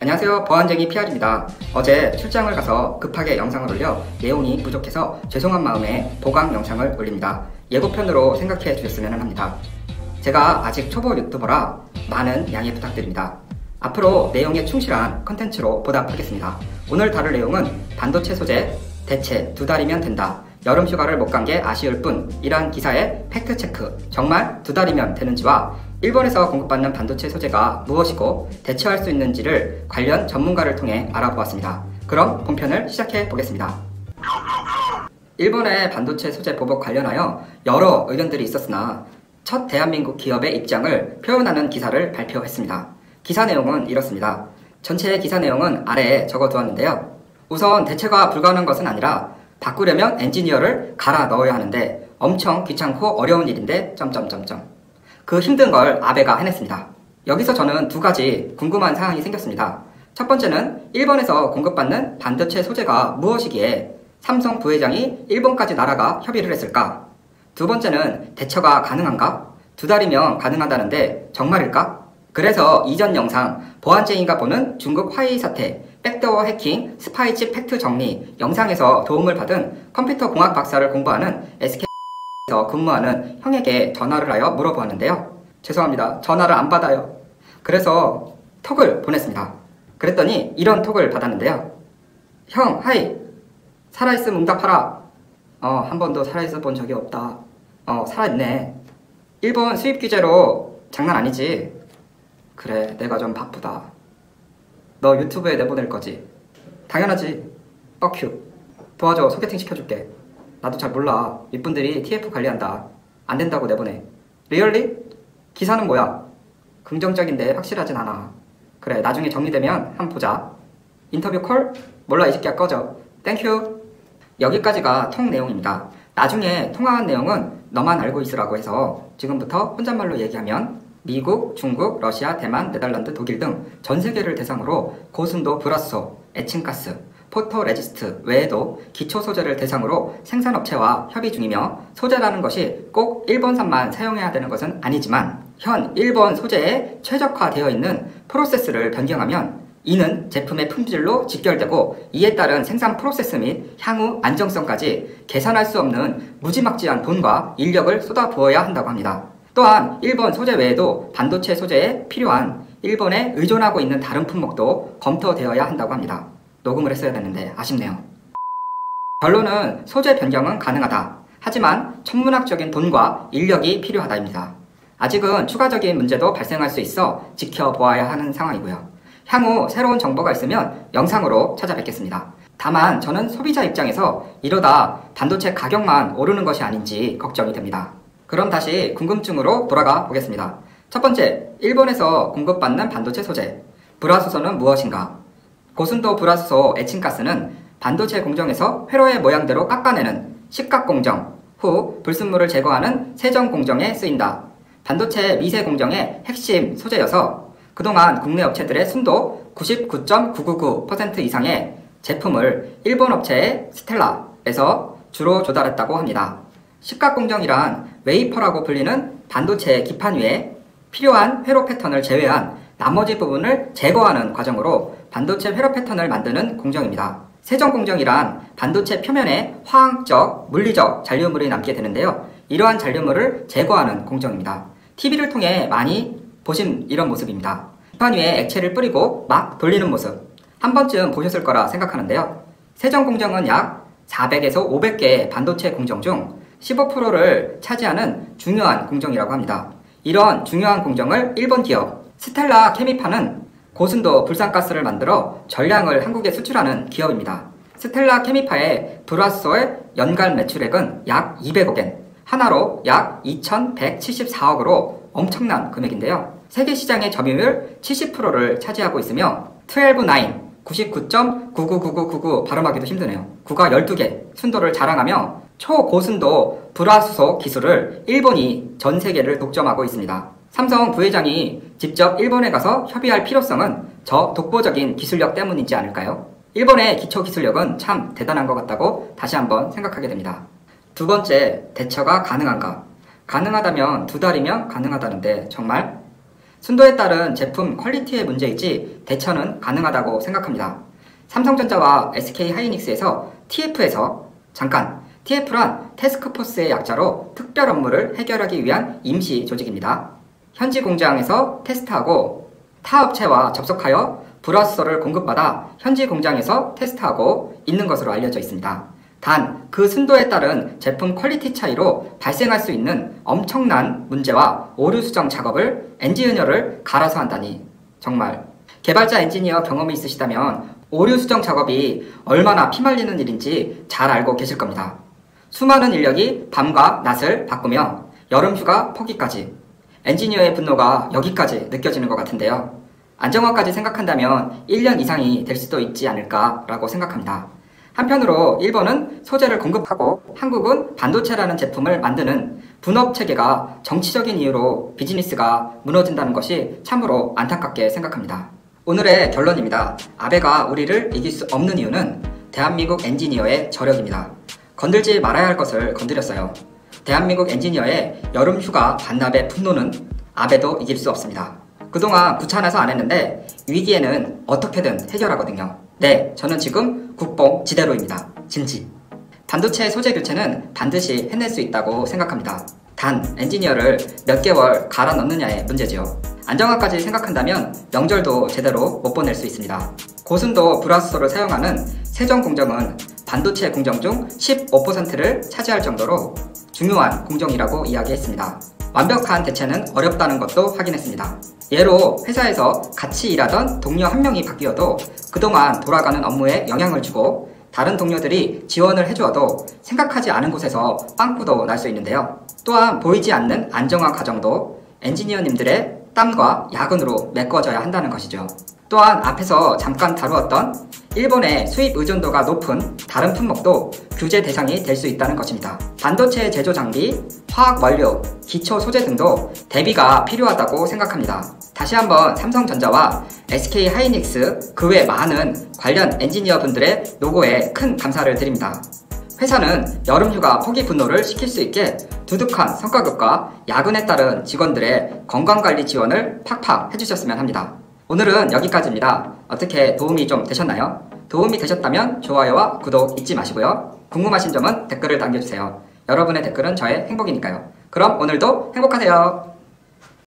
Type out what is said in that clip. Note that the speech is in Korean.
안녕하세요, 보안쟁이 PR입니다. 어제 출장을 가서 급하게 영상을 올려 내용이 부족해서 죄송한 마음에 보강 영상을 올립니다. 예고편으로 생각해 주셨으면 합니다. 제가 아직 초보 유튜버라 많은 양해 부탁드립니다. 앞으로 내용에 충실한 컨텐츠로 보답하겠습니다. 오늘 다룰 내용은 반도체 소재 대체 2달이면 된다. 여름 휴가를 못 간 게 아쉬울 뿐 이란 기사의 팩트체크, 정말 2달이면 되는지와 일본에서 공급받는 반도체 소재가 무엇이고 대처할 수 있는지를 관련 전문가를 통해 알아보았습니다. 그럼 본편을 시작해 보겠습니다. 일본의 반도체 소재 보복 관련하여 여러 의견들이 있었으나 첫 대한민국 기업의 입장을 표현하는 기사를 발표했습니다. 기사 내용은 이렇습니다. 전체 기사 내용은 아래에 적어두었는데요. 우선 대체가 불가능한 것은 아니라 바꾸려면 엔지니어를 갈아 넣어야 하는데 엄청 귀찮고 어려운 일인데 그 힘든 걸 아베가 해냈습니다. 여기서 저는 두 가지 궁금한 사항이 생겼습니다. 첫 번째는 일본에서 공급받는 반도체 소재가 무엇이기에 삼성 부회장이 일본까지 날아가 협의를 했을까? 두 번째는 대처가 가능한가? 2달이면 가능하다는데 정말일까? 그래서 이전 영상 보안쟁이가 보는 중국 화웨이 사태, 백도어 해킹, 스파이칩 팩트 정리 영상에서 도움을 받은 컴퓨터 공학 박사를 공부하는 SK에서 근무하는 형에게 전화를 하여 물어보았는데요. 죄송합니다. 전화를 안 받아요. 그래서 톡을 보냈습니다. 그랬더니 이런 톡을 받았는데요. 형, 하이. 살아있음 응답하라. 한 번도 살아있어 본 적이 없다. 살아있네. 일본 수입 규제로 장난 아니지? 그래, 내가 좀 바쁘다. 너 유튜브에 내보낼 거지? 당연하지. 뻑큐. 도와줘, 소개팅 시켜줄게. 나도 잘 몰라. 윗분들이 TF 관리한다. 안 된다고 내보내. 리얼리? 기사는 뭐야? 긍정적인데 확실하진 않아. 그래, 나중에 정리되면 한번 보자. 인터뷰 콜? 몰라, 이 새끼야 꺼져. 땡큐. 여기까지가 통 내용입니다. 나중에 통화한 내용은 너만 알고 있으라고 해서 지금부터 혼잣말로 얘기하면 미국, 중국, 러시아, 대만, 네덜란드, 독일 등 전 세계를 대상으로 고순도 불화수소, 에칭가스, 포토레지스트 외에도 기초 소재를 대상으로 생산업체와 협의 중이며 소재라는 것이 꼭 일본산만 사용해야 되는 것은 아니지만 현 일본 소재에 최적화되어 있는 프로세스를 변경하면 이는 제품의 품질로 직결되고 이에 따른 생산 프로세스 및 향후 안정성까지 계산할 수 없는 무지막지한 돈과 인력을 쏟아부어야 한다고 합니다. 또한 일본 소재 외에도 반도체 소재에 필요한 일본에 의존하고 있는 다른 품목도 검토되어야 한다고 합니다. 녹음을 했어야 되는데 아쉽네요. 결론은 소재 변경은 가능하다. 하지만 천문학적인 돈과 인력이 필요하다입니다. 아직은 추가적인 문제도 발생할 수 있어 지켜보아야 하는 상황이고요. 향후 새로운 정보가 있으면 영상으로 찾아뵙겠습니다. 다만 저는 소비자 입장에서 이러다 반도체 가격만 오르는 것이 아닌지 걱정이 됩니다. 그럼 다시 궁금증으로 돌아가 보겠습니다. 첫 번째, 일본에서 공급받는 반도체 소재. 불화수소는 무엇인가? 고순도 불화수소 에칭가스는 반도체 공정에서 회로의 모양대로 깎아내는 식각 공정, 후 불순물을 제거하는 세정 공정에 쓰인다. 반도체 미세 공정의 핵심 소재여서 그동안 국내 업체들의 순도 99.999% 이상의 제품을 일본 업체의 스텔라에서 주로 조달했다고 합니다. 식각 공정이란 웨이퍼라고 불리는 반도체 기판 위에 필요한 회로 패턴을 제외한 나머지 부분을 제거하는 과정으로 반도체 회로 패턴을 만드는 공정입니다. 세정 공정이란 반도체 표면에 화학적, 물리적 잔류물이 남게 되는데요. 이러한 잔류물을 제거하는 공정입니다. TV를 통해 많이 보신 이런 모습입니다. 기판 위에 액체를 뿌리고 막 돌리는 모습 한 번쯤 보셨을 거라 생각하는데요. 세정 공정은 약 400에서 500개의 반도체 공정 중 15%를 차지하는 중요한 공정이라고 합니다. 이런 중요한 공정을 일본 기업 스텔라 케미파는 고순도 불산가스를 만들어 전량을 한국에 수출하는 기업입니다. 스텔라 케미파의 불화수소의 연간 매출액은 약 200억엔, 하나로 약 2174억으로 엄청난 금액인데요. 세계 시장의 점유율 70%를 차지하고 있으며 12-9, 99.999999 발음하기도 힘드네요. 9가 12개 순도를 자랑하며 초고순도 불화수소 기술을 일본이 전 세계를 독점하고 있습니다. 삼성 부회장이 직접 일본에 가서 협의할 필요성은 저 독보적인 기술력 때문이지 않을까요? 일본의 기초 기술력은 참 대단한 것 같다고 다시 한번 생각하게 됩니다. 두 번째, 대처가 가능한가? 가능하다면 2달이면 가능하다는데 정말? 순도에 따른 제품 퀄리티의 문제이지 대처는 가능하다고 생각합니다. 삼성전자와 SK하이닉스에서 TF란 태스크포스의 약자로 특별 업무를 해결하기 위한 임시 조직입니다. 현지 공장에서 테스트하고 타 업체와 접속하여 브라우저를 공급받아 현지 공장에서 테스트하고 있는 것으로 알려져 있습니다. 단, 그 순도에 따른 제품 퀄리티 차이로 발생할 수 있는 엄청난 문제와 오류 수정 작업을 엔지니어를 갈아서 한다니 정말 개발자 엔지니어 경험이 있으시다면 오류 수정 작업이 얼마나 피말리는 일인지 잘 알고 계실 겁니다. 수많은 인력이 밤과 낮을 바꾸며 여름휴가 포기까지 엔지니어의 분노가 여기까지 느껴지는 것 같은데요. 안정화까지 생각한다면 1년 이상이 될 수도 있지 않을까라고 생각합니다. 한편으로 일본은 소재를 공급하고 한국은 반도체라는 제품을 만드는 분업체계가 정치적인 이유로 비즈니스가 무너진다는 것이 참으로 안타깝게 생각합니다. 오늘의 결론입니다. 아베가 우리를 이길 수 없는 이유는 대한민국 엔지니어의 저력입니다. 건들지 말아야 할 것을 건드렸어요. 대한민국 엔지니어의 여름휴가 반납의 분노는 아베도 이길 수 없습니다. 그동안 귀찮아서 안 했는데 위기에는 어떻게든 해결하거든요. 네, 저는 지금 국뽕지대로입니다. 진지. 반도체 소재 교체는 반드시 해낼 수 있다고 생각합니다. 단, 엔지니어를 몇 개월 갈아 넣느냐의 문제지요. 안정화까지 생각한다면 명절도 제대로 못 보낼 수 있습니다. 고순도 브라우저를 사용하는 세종공정은 반도체 공정 중 15%를 차지할 정도로 중요한 공정이라고 이야기했습니다. 완벽한 대체는 어렵다는 것도 확인했습니다. 예로 회사에서 같이 일하던 동료 한 명이 바뀌어도 그동안 돌아가는 업무에 영향을 주고 다른 동료들이 지원을 해주어도 생각하지 않은 곳에서 빵꾸도 날 수 있는데요. 또한 보이지 않는 안정화 과정도 엔지니어님들의 땀과 야근으로 메꿔져야 한다는 것이죠. 또한 앞에서 잠깐 다루었던 일본의 수입 의존도가 높은 다른 품목도 규제 대상이 될 수 있다는 것입니다. 반도체 제조 장비, 화학 원료, 기초 소재 등도 대비가 필요하다고 생각합니다. 다시 한번 삼성전자와 SK하이닉스 그 외 많은 관련 엔지니어분들의 노고에 큰 감사를 드립니다. 회사는 여름휴가 포기 분노를 시킬 수 있게 두둑한 성과급과 야근에 따른 직원들의 건강관리 지원을 팍팍 해주셨으면 합니다. 오늘은 여기까지입니다. 어떻게 도움이 좀 되셨나요? 도움이 되셨다면 좋아요와 구독 잊지 마시고요. 궁금하신 점은 댓글을 남겨주세요. 여러분의 댓글은 저의 행복이니까요. 그럼 오늘도 행복하세요.